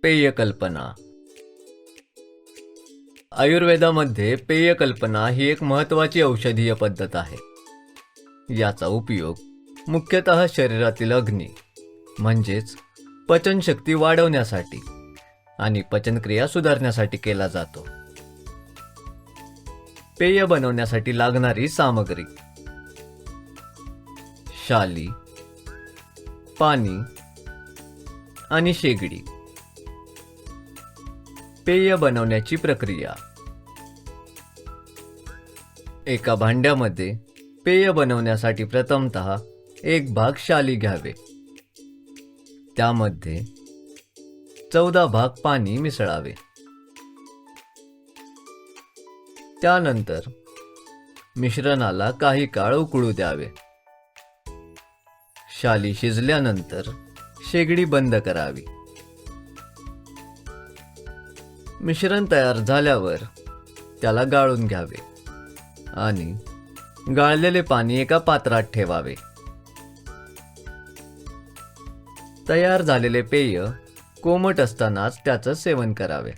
पेय कल्पना. आयुर्वेदामध्ये पेय कल्पना ही एक महत्त्वाची औषधीय पद्धत आहे. याचा उपयोग मुख्यतः शरीरातील अग्नी म्हणजेच पचनशक्ती वाढवण्यासाठी आणि पचनक्रिया सुधारण्यासाठी केला जातो. पेय बनवण्यासाठी लागणारी सामग्री: शाली, पाणी आणि शेगडी. पेय बनवण्याची प्रक्रिया: एका भांड्यामध्ये पेय बनवण्यासाठी प्रथमतः एक भाग शाली घ्यावे. त्यामध्ये 14 भाग पाणी मिसळावे. त्यानंतर मिश्रणाला काही काळ उकळू द्यावे. शाली शिजल्यानंतर शेगडी बंद करावी. मिश्रण तयार झाल्यावर त्याला गाळून घ्यावे आणि गाळलेले पाणी एका पात्रात ठेवावे. तयार झालेले पेय कोमट असतानाच त्याचं सेवन करावे.